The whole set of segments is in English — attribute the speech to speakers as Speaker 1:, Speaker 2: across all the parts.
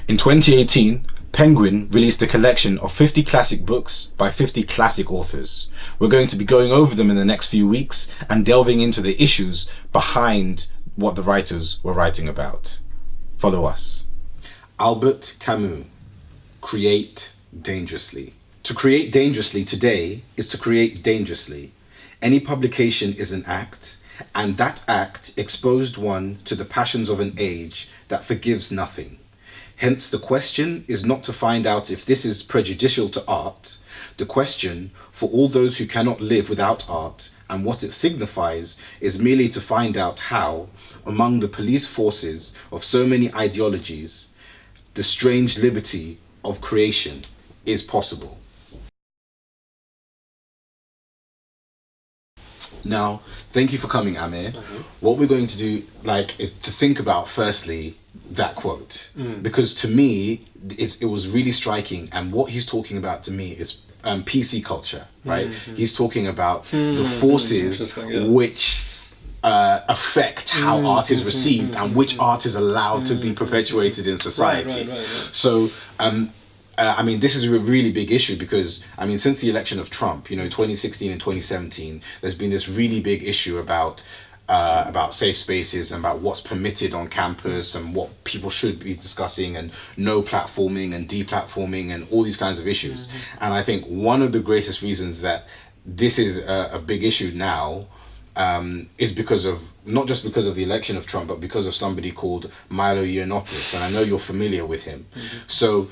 Speaker 1: In 2018, Penguin released a collection of 50 classic books by 50 classic authors. We're going to be going over them in the next few weeks and delving into the issues behind what the writers were writing about. Follow us. Albert Camus, create dangerously. To create dangerously today is to create dangerously. Any publication is an act, and that act exposed one to the passions of an age that forgives nothing. Hence, the question is not to find out if this is prejudicial to art. The question, for all those who cannot live without art and what it signifies, is merely to find out how, among the police forces of so many ideologies, the strange liberty of creation is possible. Now, thank you for coming, Amir. What we're going to do, is to think about, firstly, that quote. Because to me, it was really striking. And what he's talking about to me is PC culture, right? He's talking about the forces which affect how art is received and which art is allowed to be perpetuated in society. Right. So, this is a really big issue because, since the election of Trump, 2016 and 2017, there's been this really big issue about safe spaces and about what's permitted on campus and what people should be discussing and no platforming and deplatforming and all these kinds of issues. And I think one of the greatest reasons that this is a big issue now is because of, not just because of the election of Trump, but because of somebody called Milo Yiannopoulos. And I know you're familiar with him. So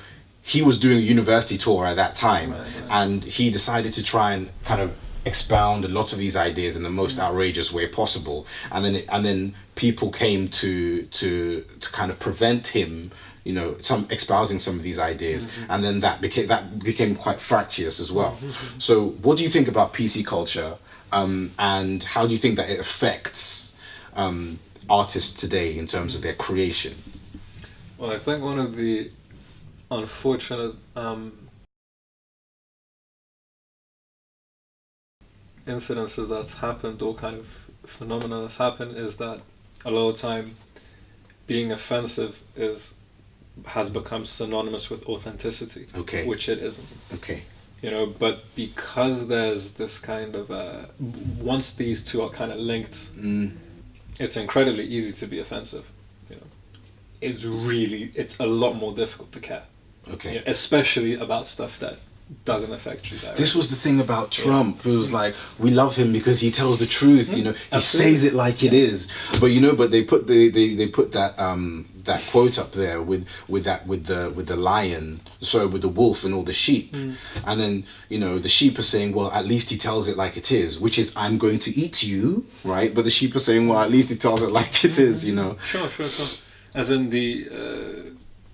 Speaker 1: he was doing a university tour at that time, and he decided to try and kind of expound a lot of these ideas in the most outrageous way possible, and then people came to kind of prevent him, some espousing some of these ideas, and then that became quite fractious as well. So, what do you think about PC culture, and how do you think that it affects artists today in terms of their creation?
Speaker 2: Well, I think one of the unfortunate incidences that's happened, or kind of phenomena that's happened, is that a lot of time being offensive has become synonymous with authenticity, which it isn't. But because there's this kind of once these two are kind of linked, it's incredibly easy to be offensive. It's a lot more difficult to care. Especially about stuff that doesn't affect you directly.
Speaker 1: This was the thing about Trump. It was like, we love him because he tells the truth. He says it like it is. But but they put that quote up there with the lion, with the wolf and all the sheep, and then the sheep are saying, well, at least he tells it like it is, which is, I'm going to eat you, right? But the sheep are saying, well, at least he tells it like it is.
Speaker 2: Sure. As in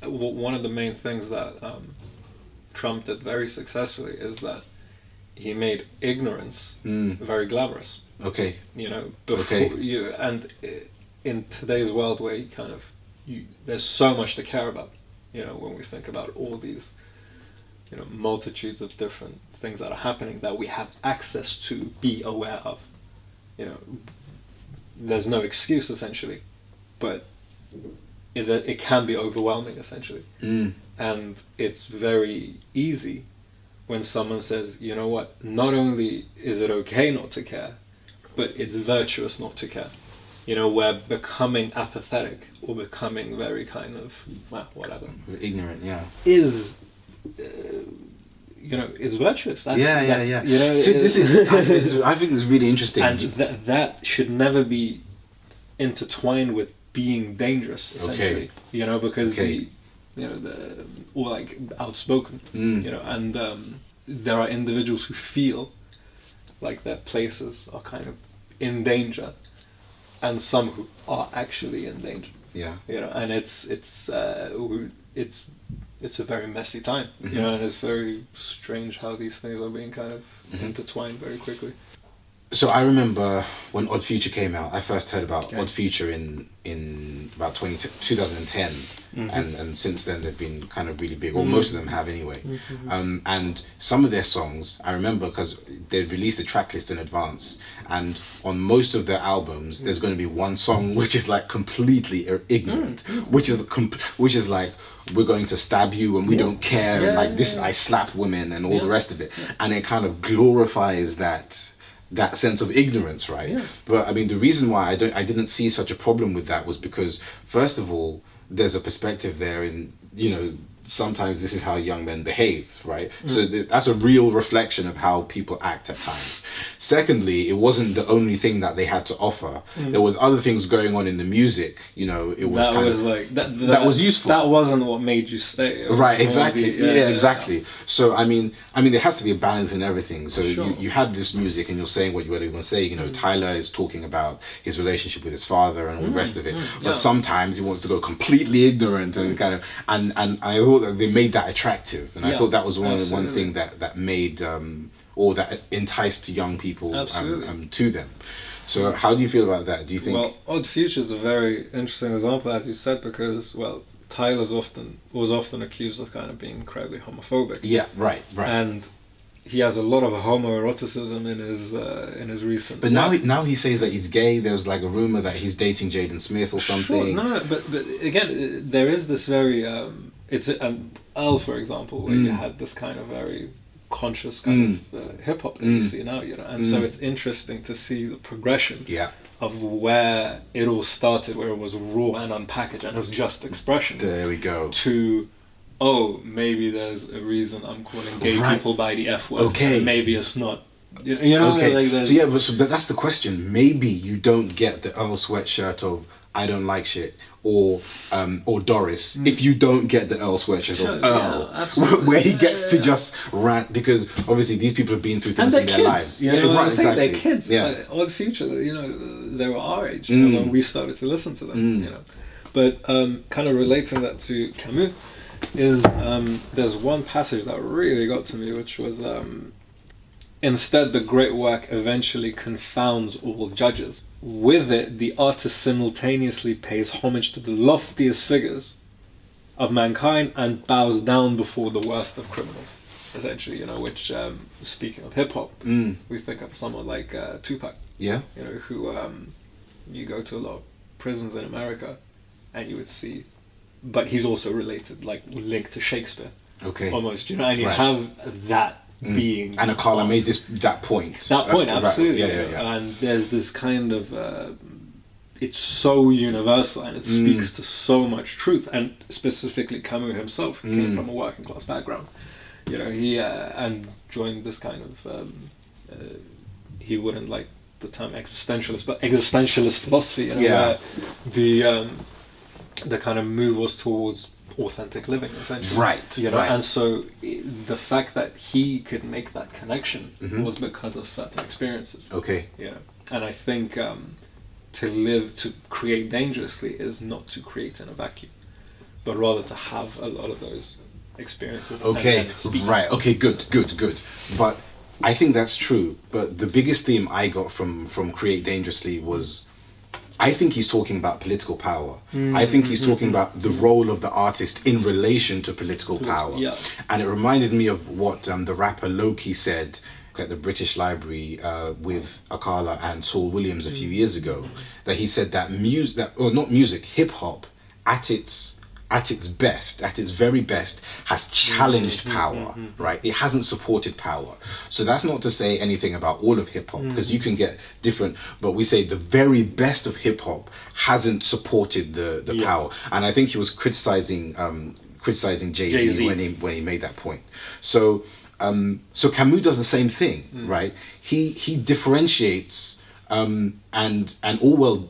Speaker 2: one of the main things that Trump did very successfully is that he made ignorance very glamorous. And in today's world where there's so much to care about, when we think about all these, multitudes of different things that are happening that we have access to be aware of, there's no excuse essentially, but it can be overwhelming essentially. And it's very easy when someone says, you know what, not only is it okay not to care, but it's virtuous not to care. We're becoming apathetic or becoming very kind of, whatever.
Speaker 1: Ignorant,
Speaker 2: is is virtuous.
Speaker 1: That's, so this is, I think it's really interesting.
Speaker 2: And that should never be intertwined with being dangerous, essentially. Because or like outspoken, and there are individuals who feel like their places are kind of in danger, and some who are actually in danger. And it's a very messy time, and it's very strange how these things are being kind of intertwined very quickly.
Speaker 1: So I remember when Odd Future came out. I first heard about Odd Future in about 2010, and since then they've been kind of really big, or most of them have anyway. And some of their songs I remember because they released a track list in advance, and on most of their albums there's going to be one song which is like completely ignorant, which is like, we're going to stab you and we don't care, and like this I slap women and all the rest of it, and it kind of glorifies that sense of ignorance, right? But I mean, the reason why I didn't see such a problem with that was because, first of all, there's a perspective there in, you know, sometimes this is how young men behave, right? So that's a real reflection of how people act at times. Secondly, it wasn't the only thing that they had to offer. There was other things going on in the music, you know. It was that was useful.
Speaker 2: That wasn't what made you stay.
Speaker 1: Right, exactly. Exactly. So I mean there has to be a balance in everything. So you have this music and you're saying what you want to say, you know. Tyler is talking about his relationship with his father and all the rest of it, but sometimes he wants to go completely ignorant and kind of and I thought that they made that attractive, and I thought that was one thing that made or that enticed young people to them. So how do you feel about that? Do you think?
Speaker 2: Well, Odd Future is a very interesting example, as you said, because Tyler's was often accused of kind of being incredibly homophobic.
Speaker 1: Yeah, right.
Speaker 2: And he has a lot of homoeroticism in his recent.
Speaker 1: But now he says that he's gay. There's like a rumor that he's dating Jaden Smith or something.
Speaker 2: Sure, no, but again, there is this very it's an L, for example, where you had this kind of very conscious kind of hip hop that you see now, you know, and so it's interesting to see the progression of where it all started, where it was raw and unpackaged and it was just expression.
Speaker 1: There we go.
Speaker 2: To maybe there's a reason I'm calling gay people by the F word.
Speaker 1: Okay.
Speaker 2: Maybe it's not. You know.
Speaker 1: Okay.
Speaker 2: Like
Speaker 1: but that's the question. Maybe you don't get the Earl Sweatshirt of I don't like shit, or Doris, if you don't get the Earl Sweatshirt of Earl, where he gets to just rant, because obviously these people have been through things in their lives.
Speaker 2: You know,
Speaker 1: right, exactly.
Speaker 2: They're kids.
Speaker 1: Yeah.
Speaker 2: Odd Future, you know, they were our age when we started to listen to them. You know, but kind of relating that to Camus is there's one passage that really got to me, which was instead the great work eventually confounds all judges. With it, the artist simultaneously pays homage to the loftiest figures of mankind and bows down before the worst of criminals. Essentially, you know, which speaking of hip hop, we think of someone like Tupac.
Speaker 1: Yeah.
Speaker 2: You know, who you go to a lot of prisons in America, and you would see, but he's also related, like linked to Shakespeare.
Speaker 1: Okay.
Speaker 2: Almost, you know, and you have that. Being
Speaker 1: and Akala made that point.
Speaker 2: Absolutely.
Speaker 1: Yeah.
Speaker 2: And there's this kind of it's so universal and it speaks to so much truth. And specifically Camus himself came from a working class background. You know, he and joined this kind of he wouldn't like the term existentialist, but existentialist philosophy. You know, where the kind of move was towards authentic living, essentially.
Speaker 1: Right.
Speaker 2: You know, and so the fact that he could make that connection was because of certain experiences.
Speaker 1: Okay.
Speaker 2: You know, and I think to create dangerously is not to create in a vacuum, but rather to have a lot of those experiences.
Speaker 1: Okay. Right. Okay. Good. But I think that's true. But the biggest theme I got from Create Dangerously was, I think he's talking about political power. I think he's talking about the role of the artist in relation to political power. Yeah. And it reminded me of what the rapper Loki said at the British Library with Akala and Saul Williams a few years ago. That he said that hip hop at its best, at its very best, has challenged power, right? It hasn't supported power. So that's not to say anything about all of hip hop, because you can get different, but we say the very best of hip hop hasn't supported the power. And I think he was criticizing Jay-Z when he made that point. So Camus does the same thing, right? He differentiates. And Orwell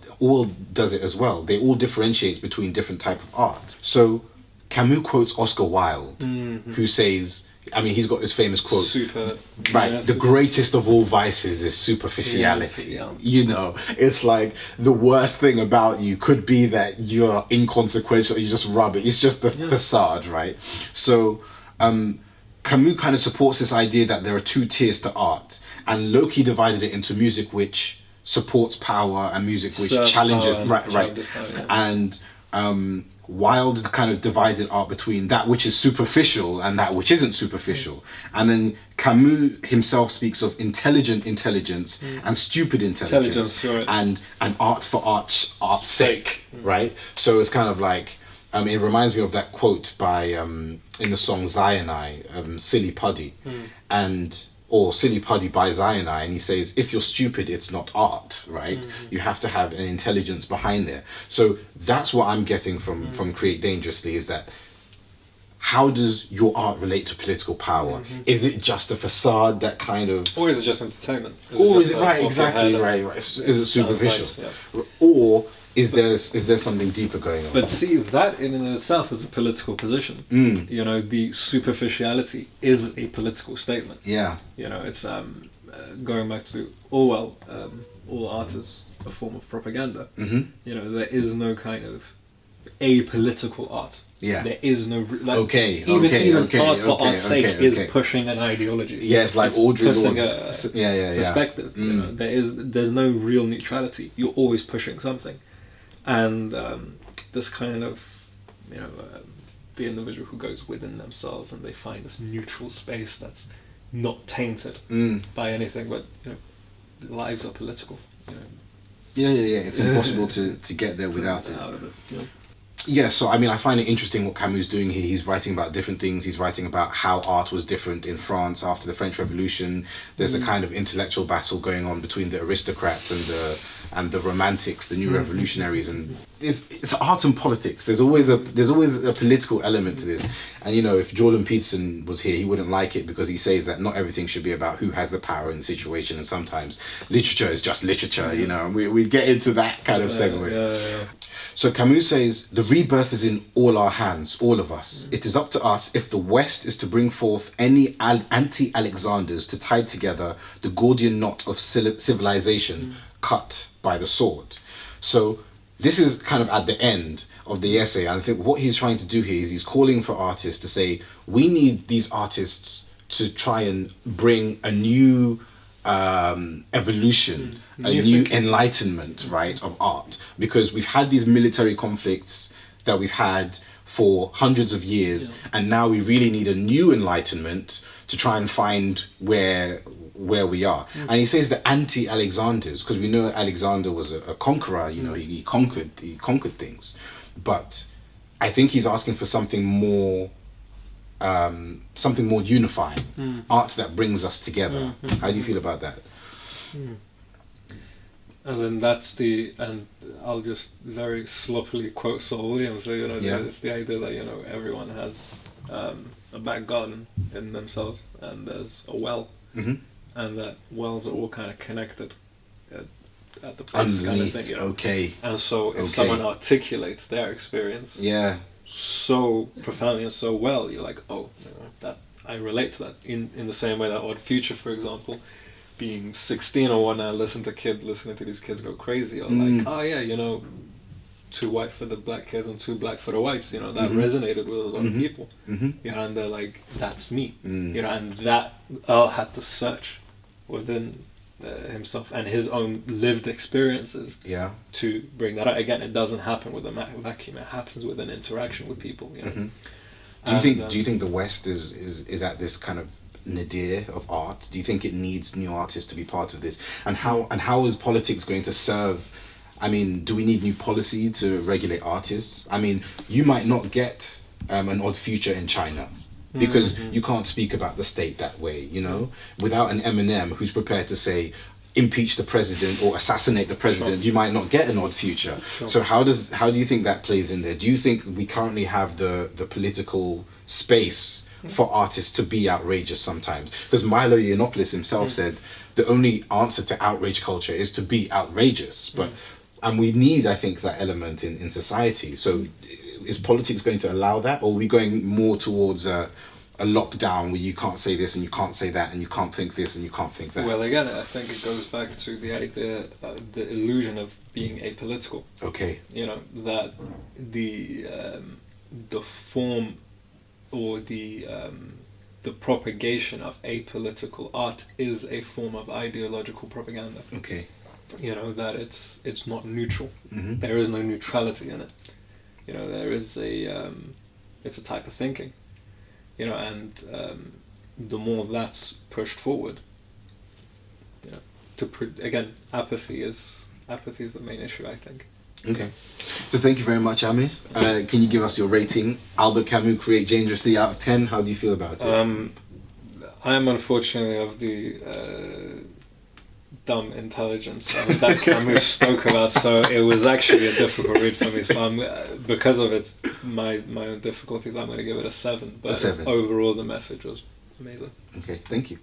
Speaker 1: does it as well. They all differentiate between different type of art. So Camus quotes Oscar Wilde, who says, I mean, he's got this famous quote, the greatest of all vices is superficiality. Yeah. You know, it's like the worst thing about you could be that you're inconsequential, you just rub it. It's just the facade, right? So Camus kind of supports this idea that there are two tiers to art, and Loki divided it into music which supports power and music which
Speaker 2: Serves
Speaker 1: challenges,
Speaker 2: power and
Speaker 1: right,
Speaker 2: challenges power, yeah.
Speaker 1: and Wilde kind of divided art between that which is superficial and that which isn't superficial. And then Camus himself speaks of intelligent intelligence and stupid intelligence,
Speaker 2: right.
Speaker 1: and art for art's sake, right? So it's kind of like, it reminds me of that quote by in the song Zionai, Silly Puddy, or Silly Puddy by Zionai, and he says, if you're stupid, it's not art, right? You have to have an intelligence behind there. So that's what I'm getting from Create Dangerously, is that how does your art relate to political power? Is it just a facade that kind of...
Speaker 2: Or is it just entertainment?
Speaker 1: Or is it, right, exactly, right. Is it superficial? Nice, yeah. Or is there something deeper going on?
Speaker 2: But see, that in and of itself is a political position. You know, the superficiality is a political statement.
Speaker 1: Yeah.
Speaker 2: You know, it's going back to Orwell, all art is a form of propaganda. You know, there is no kind of apolitical art.
Speaker 1: Yeah.
Speaker 2: There is no... Like,
Speaker 1: even
Speaker 2: art for art's sake is pushing an ideology.
Speaker 1: Yeah, it's like Audre Lorde's
Speaker 2: perspective. You know, there's no real neutrality. You're always pushing something. And this kind of, you know, the individual who goes within themselves and they find this neutral space that's not tainted by anything, but, you know, lives are political. You know.
Speaker 1: Yeah. It's impossible to get there without it.
Speaker 2: Out of it, you know.
Speaker 1: Yeah, so I mean, I find it interesting what Camus is doing here. He's writing about different things. He's writing about how art was different in France after the French Revolution. There's a kind of intellectual battle going on between the aristocrats and the romantics, the new revolutionaries, and it's art and politics. There's always a political element to this. And you know, if Jordan Peterson was here, he wouldn't like it, because he says that not everything should be about who has the power in the situation, and sometimes literature is just literature. You know, and we get into that kind of segue.
Speaker 2: Yeah.
Speaker 1: So Camus says, the rebirth is in all our hands, all of us. It is up to us if the West is to bring forth any anti-Alexanders to tie together the Gordian knot of civilization cut by the sword. So this is kind of at the end of the essay. And I think what he's trying to do here is he's calling for artists to say, we need these artists to try and bring a new evolution, a new enlightenment, right, of art, because we've had these military conflicts that we've had for hundreds of years, and now we really need a new enlightenment to try and find where we are. And he says the anti-Alexanders, because we know Alexander was a conqueror, you know, he conquered things, but I think he's asking for something more unifying, art that brings us together. How do you feel about that?
Speaker 2: As in, and I'll just very sloppily quote Saul Williams, so, you know, it's the idea that, you know, everyone has a back garden in themselves, and there's a well, and that wells are all kind of connected at the place, kind of thing, you know?
Speaker 1: Okay.
Speaker 2: And so if someone articulates their experience so profoundly and so well, you're like, oh, you know, that I relate to that. In the same way that Odd Future, for example, being 16 or whatnot, listening to these kids go crazy, or like, oh yeah, you know, 2 white for the black kids and 2 black for the whites, you know, that resonated with a lot of people. You know, and they're like, that's me. You know, and that Earl had to search within himself and his own lived experiences to bring that out. Again, it doesn't happen with a vacuum. It happens with an interaction with people. You know?
Speaker 1: Do you think the West is at this kind of nadir of art? Do you think it needs new artists to be part of this? And how is politics going to serve? I mean, do we need new policy to regulate artists? I mean, you might not get an Odd Future in China, because you can't speak about the state that way, you know, without an Eminem who's prepared to say impeach the president or assassinate the president. You might not get an Odd Future. So how do you think that plays in there? Do you think we currently have the political space for artists to be outrageous sometimes? Because Milo Yiannopoulos himself said the only answer to outrage culture is to be outrageous, and we need, I think, that element in society. So is politics going to allow that, or are we going more towards a lockdown where you can't say this and you can't say that and you can't think this and you can't think that?
Speaker 2: Well, again, I think it goes back to the idea, the illusion of being apolitical.
Speaker 1: Okay.
Speaker 2: You know, that the form or the the propagation of apolitical art is a form of ideological propaganda.
Speaker 1: Okay.
Speaker 2: You know, that it's not neutral.
Speaker 1: Mm-hmm.
Speaker 2: There is no neutrality in it. You know, there is it's a type of thinking. You know, and the more that's pushed forward, you know, again, apathy is the main issue, I think.
Speaker 1: Okay. So thank you very much, Amir. Can you give us your rating? Albert Camus, Create Dangerously, out of 10. How do you feel about it?
Speaker 2: I am unfortunately of the dumb intelligence that Camus spoke about, so it was actually a difficult read for me. So because of it, my own difficulties, I'm going to give it a 7. But
Speaker 1: A 7.
Speaker 2: Overall, the message was amazing.
Speaker 1: Okay, thank you.